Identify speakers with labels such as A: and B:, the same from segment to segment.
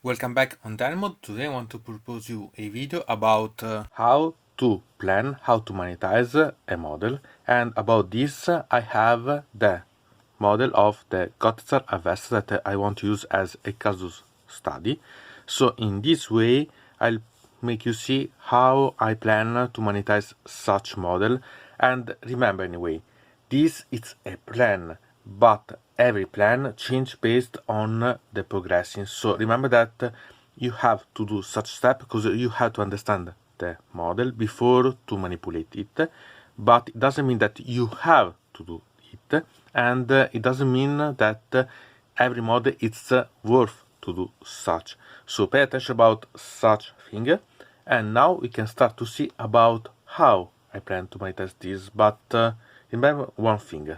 A: Welcome back on Dynamo. Today I want to propose you a video about how to plan, how to monetize a model, and about this I have the model of the Gothizzard Harvester that I want to use as a Casus study. So in this way I'll make you see how I plan to monetize such model. And remember, anyway, this is a plan, but every plan change based on the progressing. So remember that you have to do such step because you have to understand the model before to manipulate it, but it doesn't mean that you have to do it, and it doesn't mean that every model is worth to do such. So pay attention about such thing, and now we can start to see about how I plan to monetize this. But remember one thing: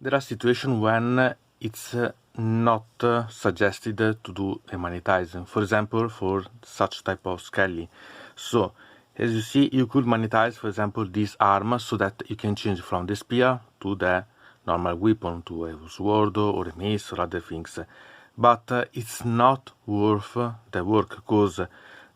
A: there are situations when it's not suggested to do a monetizing. For example, for such type of skelly. So as you see, you could monetize, for example, this arm so that you can change from the spear to the normal weapon, to a sword or a mace or other things. But it's not worth the work, because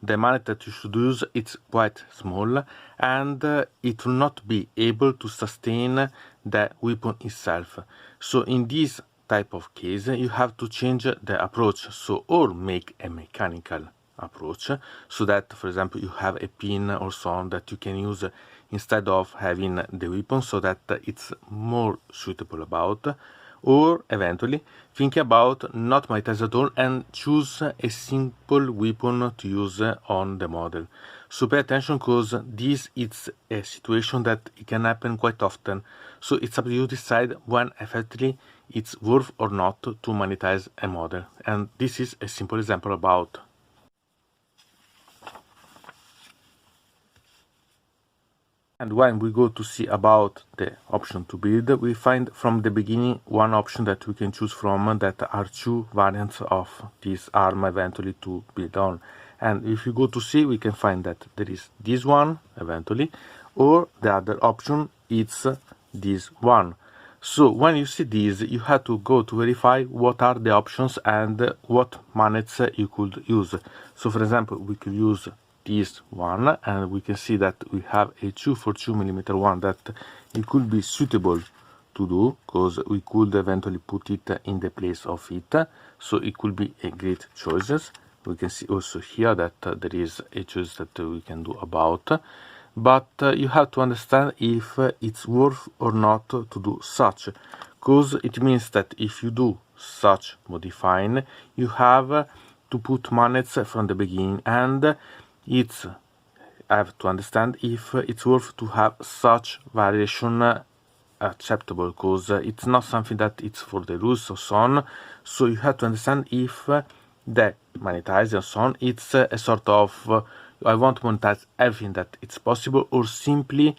A: the money that you should use it's quite small, and it will not be able to sustain the weapon itself. So in this type of case you have to change the approach, so or make a mechanical approach, so that for example you have a pin or so on that you can use instead of having the weapon, so that it's more suitable about, or eventually think about not monetize at all and choose a simple weapon to use on the model. So pay attention, because this is a situation that it can happen quite often. So it's up to you to decide when effectively it's worth or not to monetize a model. And this is a simple example about. And when we go to see about the option to build, we find from the beginning one option that we can choose from, that are two variants of this arm eventually to build on. And if you go to see, we can find that there is this one eventually, or the other option is this one. So when you see this, you have to go to verify what are the options and what magnets you could use. So for example, we could use this one, and we can see that we have a 242mm one that it could be suitable to do, because we could eventually put it in the place of it, so it could be a great choice. We can see also here that there is a choice that we can do about, but you have to understand if it's worth or not to do such, because it means that if you do such modifying, you have to put magnets from the beginning, and it's have to understand if it's worth to have such variation acceptable, because it's not something that it's for the rules or so on. So you have to understand if the monetize and so on, it's a sort of I want to monetize everything that it's possible, or simply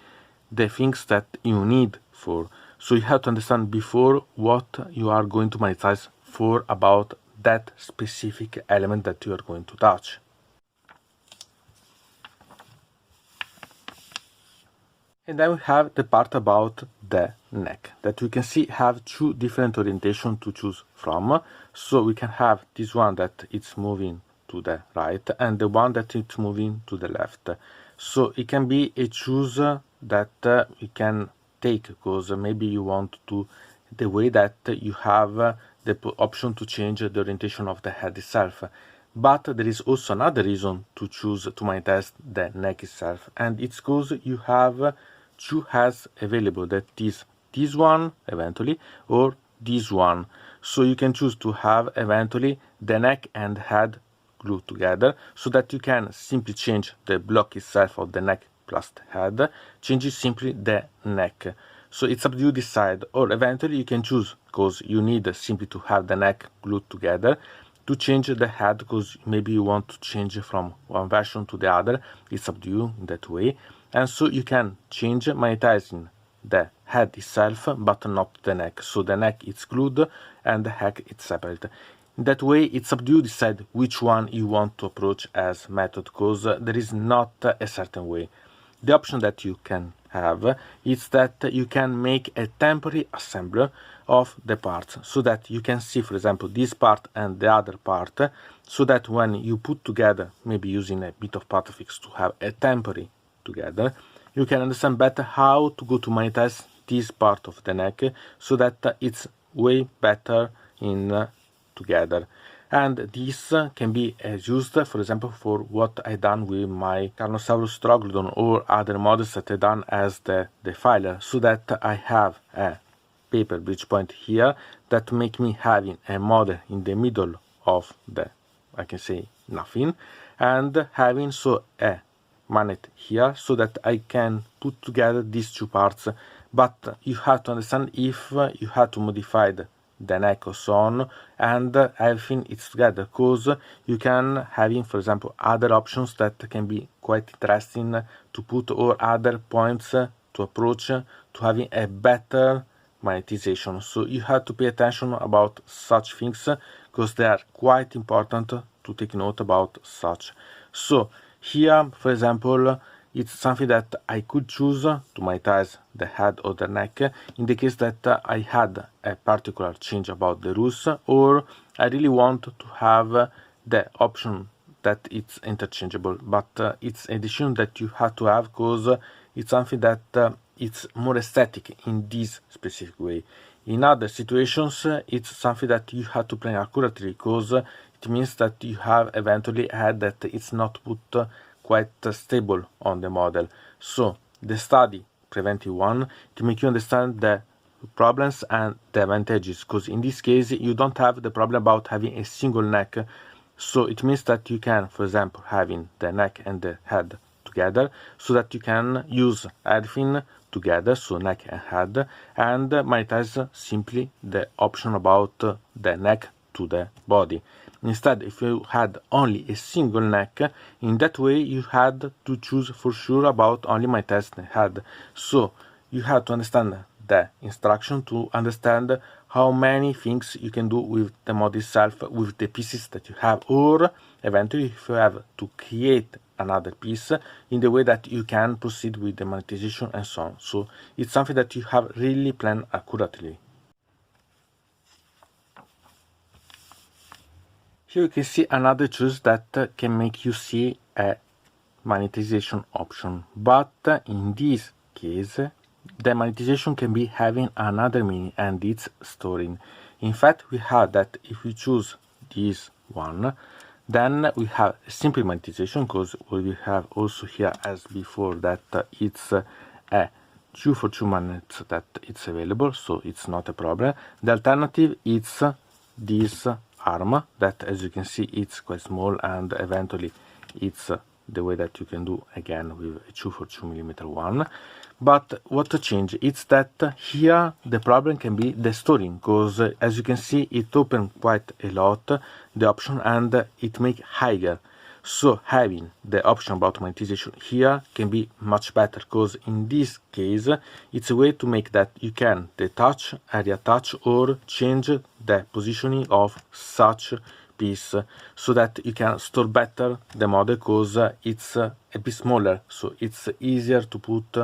A: the things that you need for. So you have to understand before what you are going to monetize for, about that specific element that you are going to touch. And then we have the part about the neck, that we can see have two different orientations to choose from. So we can have this one that it's moving to the right, and the one that it's moving to the left. So it can be a choose that we can take, because maybe you want to the way that you have the option to change the orientation of the head itself. But there is also another reason to choose to monetize the neck itself, and it's because you have two heads available, that is this one eventually, or this one. So you can choose to have eventually the neck and head glued together, so that you can simply change the block itself of the neck plus the head, changes simply the neck. So it's up to you to decide, or eventually you can choose, because you need simply to have the neck glued together, to change the head, because maybe you want to change from one version to the other. It's up to you in that way. And so you can change monetizing the head itself, but not the neck. So the neck is glued and the head is separate. In that way, it's up to you to decide which one you want to approach as method, because there is not a certain way. The option that you can have is that you can make a temporary assembler of the parts, so that you can see, for example, this part and the other part, so that when you put together, maybe using a bit of pathfix to have a temporary together, you can understand better how to go to magnetize this part of the neck, so that it's way better in together. And this can be used, for example, for what I done with my Carnosaurus Troglodon or other models that I done as the defiler, so that I have a paper bridge point here that make me having a model in the middle of the, I can say, nothing, and having so a magnet here, so that I can put together these two parts. But you have to understand if you have to modify the neck or so on, and everything is together, because you can having, for example, other options that can be quite interesting to put, or other points to approach to having a better monetization. So you have to pay attention about such things, because they are quite important to take note about such. So here, for example, it's something that I could choose to monetize the head or the neck in the case that I had a particular change about the rules, or I really want to have the option that it's interchangeable. But it's a decision that you have to have, because it's something that it's more aesthetic in this specific way. In other situations, it's something that you have to plan accurately, because it means that you have eventually had that it's not put quite stable on the model. So the study preventive one to make you understand the problems and the advantages, because in this case you don't have the problem about having a single neck. So it means that you can, for example, having the neck and the head together, so that you can use everything together, so neck and head, and monetize simply the option about the neck to the body. Instead, if you had only a single neck, in that way you had to choose for sure about only monetize the head. So you have to understand the instruction to understand how many things you can do with the mod itself, with the pieces that you have, or eventually if you have to create another piece, in the way that you can proceed with the monetization and so on. So it's something that you have really planned accurately. Here you can see another choice that can make you see a monetization option, but in this case the monetization can be having another meaning, and it's storing. In fact, we have that if we choose this one, then we have a simple monetization, because we have also here as before that it's a 2 for 2 magnets that it's available, so it's not a problem. The alternative is this arm that, as you can see, it's quite small, and eventually it's the way that you can do again with a 2 for 2 millimeter one. But what to change, it's that here the problem can be the storing, because as you can see it open quite a lot the option, and it make higher. So having the option about monetization here can be much better, because in this case it's a way to make that you can detach, area touch, or change the positioning of such piece, so that you can store better the model, because it's a bit smaller, so it's easier to put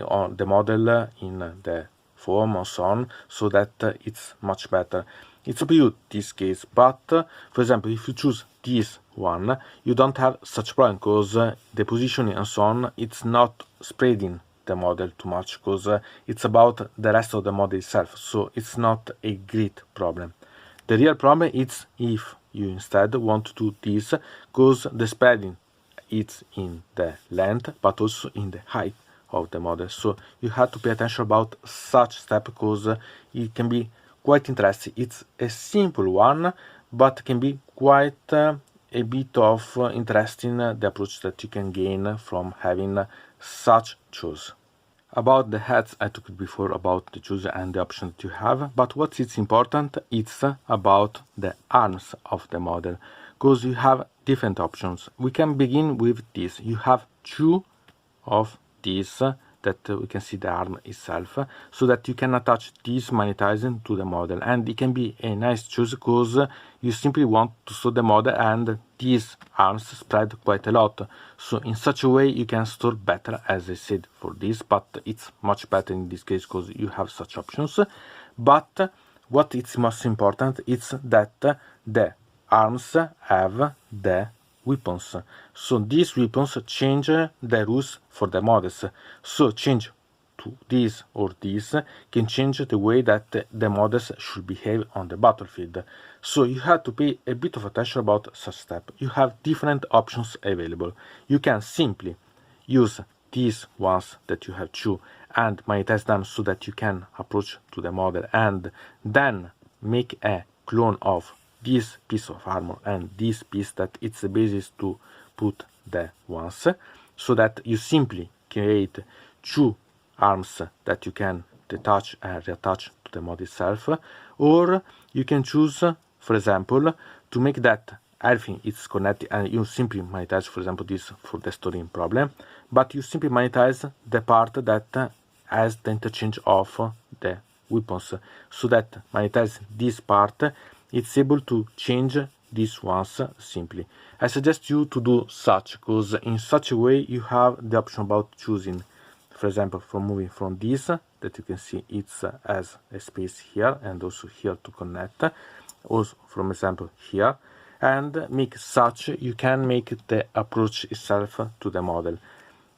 A: on the model in the form or so on, so that it's much better. It's up to you this case, but for example, if you choose this one, you don't have such problem, because the positioning and so on, it's not spreading the model too much, because it's about the rest of the model itself, so it's not a great problem. The real problem is if you instead want to do this, because the spreading it's in the length but also in the height of the model, so you have to pay attention about such step, because it can be quite interesting. It's a simple one, but can be quite a bit of interesting the approach that you can gain from having such choice. About the heads, I talked before about the choose and the option that you have, but what is important, it's about the arms of the model, because you have different options. We can begin with this. You have two of these that we can see the arm itself, so that you can attach this magnetizing to the model, and it can be a nice choice because you simply want to store the model and these arms spread quite a lot, so in such a way you can store better, as I said for this, but it's much better in this case because you have such options. But what is most important is that the arms have the weapons, so these weapons change the rules for the models, so change to this or this can change the way that the models should behave on the battlefield, so you have to pay a bit of attention about such step. You have different options available. You can simply use these ones that you have choose and magnetize them so that you can approach to the model and then make a clone of this piece of armor and this piece that it's the basis to put the ones, so that you simply create two arms that you can detach and reattach to the mod itself. Or you can choose, for example, to make that everything is connected and you simply magnetize, for example, this for the storing problem, but you simply magnetize the part that has the interchange of the weapons, so that magnetize this part it's able to change these ones simply. I suggest you to do such, because in such a way you have the option about choosing, for example, from moving from this that you can see it's as a space here and also here to connect, also from example here, and make such you can make the approach itself to the model.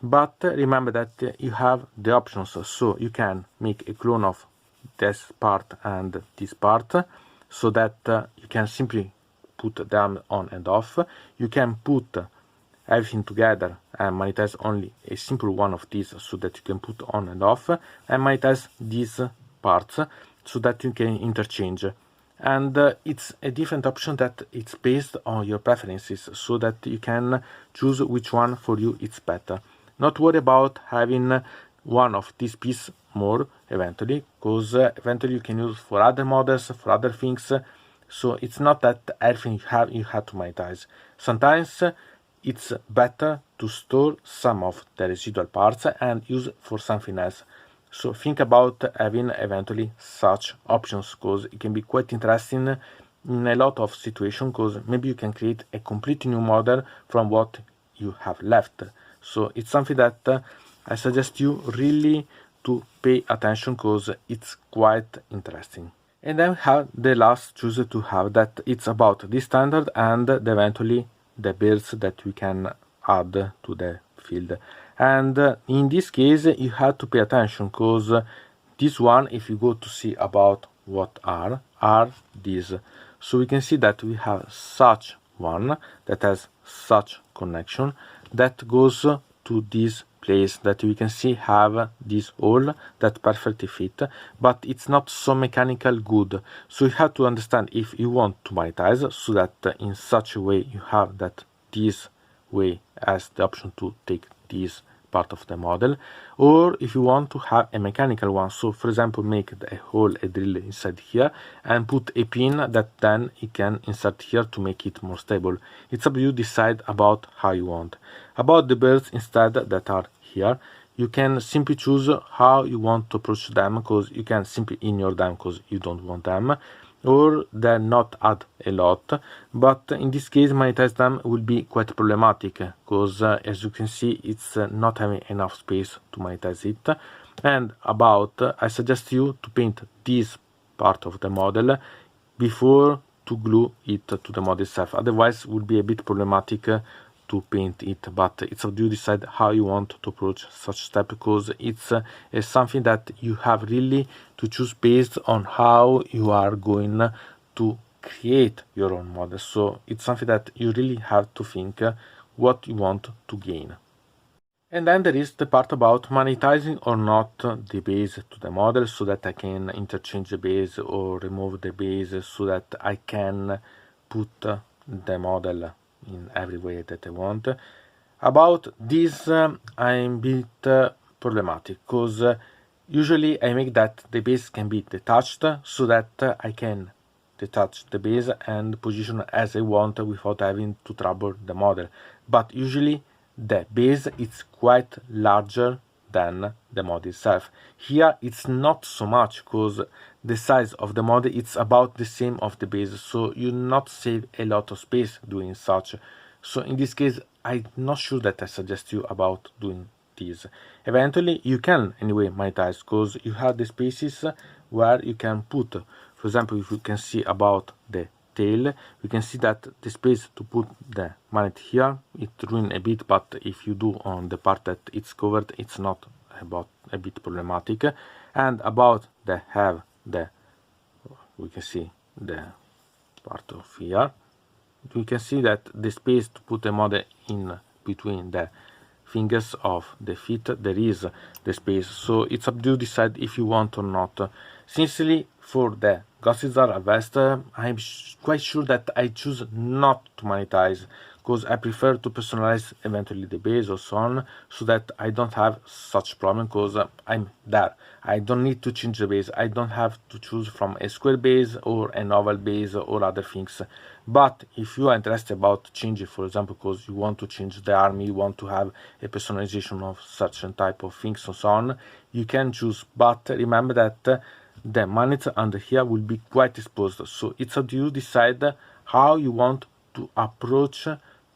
A: But remember that you have the options, so you can make a clone of this part and this part, so that you can simply put them on and off. You can put everything together and magnetize only a simple one of these, so that you can put on and off, and magnetize these parts so that you can interchange. And it's a different option that it's based on your preferences, so that you can choose which one for you is better. Not worry about having one of these pieces more eventually, because eventually you can use for other models, for other things, so it's not that everything you have to magnetize. Sometimes it's better to store some of the residual parts and use for something else, so think about having eventually such options, because it can be quite interesting in a lot of situations, because maybe you can create a completely new model from what you have left. So it's something that I suggest you really to pay attention, because it's quite interesting. And then we have the last choose to have, that it's about the standard and eventually the builds that we can add to the field. And in this case you have to pay attention, because this one, if you go to see about what are these, so we can see that we have such one that has such connection that goes to this place that we can see have this hole that perfectly fit, but it's not so mechanical good. So you have to understand if you want to magnetize, so that in such a way you have that this way as the option to take this part of the model, or if you want to have a mechanical one, so for example make a hole, a drill inside here and put a pin that then you can insert here to make it more stable. It's up to you decide about how you want. About the birds instead that are here, you can simply choose how you want to approach them, because you can simply ignore them because you don't want them, or then not add a lot, but in this case magnetize them will be quite problematic, because as you can see it's not having enough space to magnetize it. And about I suggest you to paint this part of the model before to glue it to the model itself, otherwise it would be a bit problematic to paint it. But it's up to you decide how you want to approach such step, because it's something that you have really to choose based on how you are going to create your own model. So it's something that you really have to think what you want to gain. And then there is the part about magnetizing or not the base to the model, so that I can interchange the base or remove the base, so that I can put the model in every way that I want. About this I'm a bit problematic, because usually I make that the base can be detached, so that I can detach the base and position as I want without having to trouble the model. But usually the base is quite larger than the model itself. Here it's not so much, because the size of the model it's about the same of the base, so you not save a lot of space doing such. So in this case I'm not sure that I suggest you about doing this. Eventually you can anyway magnetize, because you have the spaces where you can put, for example, if you can see about the tail, we can see that the space to put the magnet here, it ruins a bit, but if you do on the part that it's covered, it's not about a bit problematic. And about the have the, we can see the part of here, we can see that the space to put the model in between the fingers of the feet, there is the space, so it's up to you decide if you want or not. Sincerely, for the Gothizzard Harvester, I'm quite sure that I choose not to magnetize, because I prefer to personalize eventually the base or so on, so that I don't have such problem, because I'm there. I don't need to change the base. I don't have to choose from a square base or an oval base or other things. But if you are interested about changing, for example, because you want to change the arm, you want to have a personalization of such a type of things and so on, you can choose. But remember that the magnet under here will be quite exposed, so it's up to you decide how you want to approach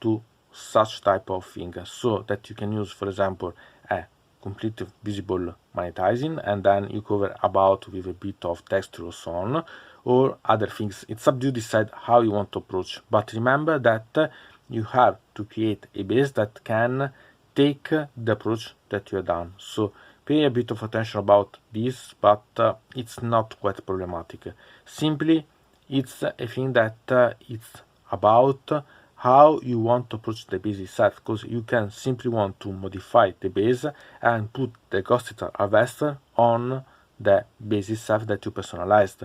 A: to such type of thing, so that you can use, for example, a complete visible magnetizing, and then you cover about with a bit of texture or so on, or other things. It's up to you decide how you want to approach. But remember that you have to create a base that can take the approach that you have done. So pay a bit of attention about this, but it's not quite problematic. Simply, it's a thing that it's about how you want to approach the base itself, because you can simply want to modify the base and put the Gothizzard Harvester on the base itself that you personalized.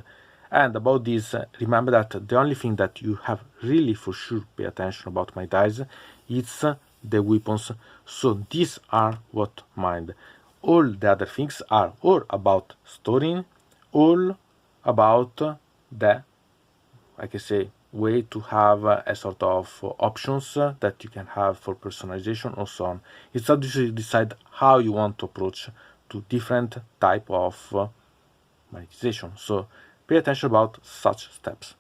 A: And about this, remember that the only thing that you have really for sure pay attention about magnetize is the weapons. So these are what mind. All the other things are all about storing, all about the, I can say, way to have a sort of options that you can have for personalization or so on. It's up to you to decide how you want to approach to different type of monetization. So pay attention about such steps.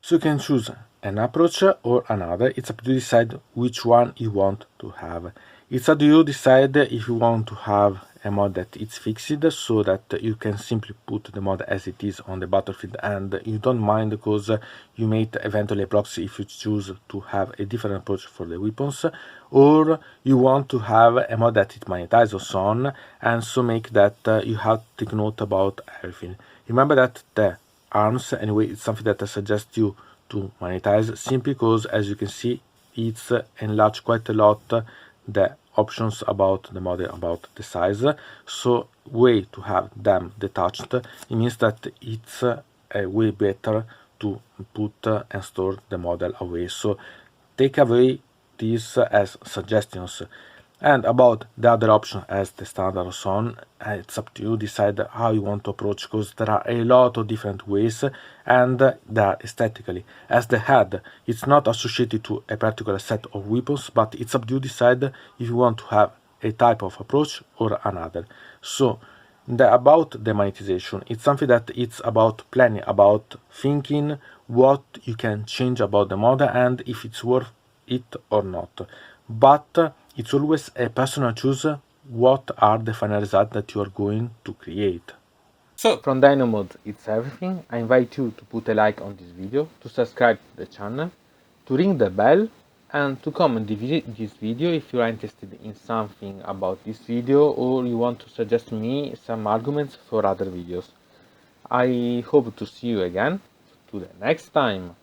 A: So you can choose an approach or another. It's up to you to decide which one you want to have. It's up to you to decide if you want to have a mod that is fixed, so that you can simply put the mod as it is on the battlefield and you don't mind, because you made eventually a proxy if you choose to have a different approach for the weapons, or you want to have a mod that is magnetized or so on, and so make that you have to take note about everything. Remember that the arms, anyway, it's something that I suggest you to magnetize, simply because, as you can see, it's enlarged quite a lot the options about the model, about the size. So way to have them detached, it means that it's a way better to put and store the model away. So take away these as suggestions. And about the other option as the standard or so on, it's up to you decide how you want to approach, because there are a lot of different ways, and they are aesthetically. As the head, it's not associated to a particular set of weapons, but it's up to you decide if you want to have a type of approach or another. So about the monetization, it's something that it's about planning, about thinking what you can change about the model and if it's worth it or not. But it's always a personal choice what are the final results that you are going to create. So from Dino Mode, it's everything. I invite you to put a like on this video, to subscribe to the channel, to ring the bell, and to comment this video if you are interested in something about this video or you want to suggest me some arguments for other videos. I hope to see you again to the next time.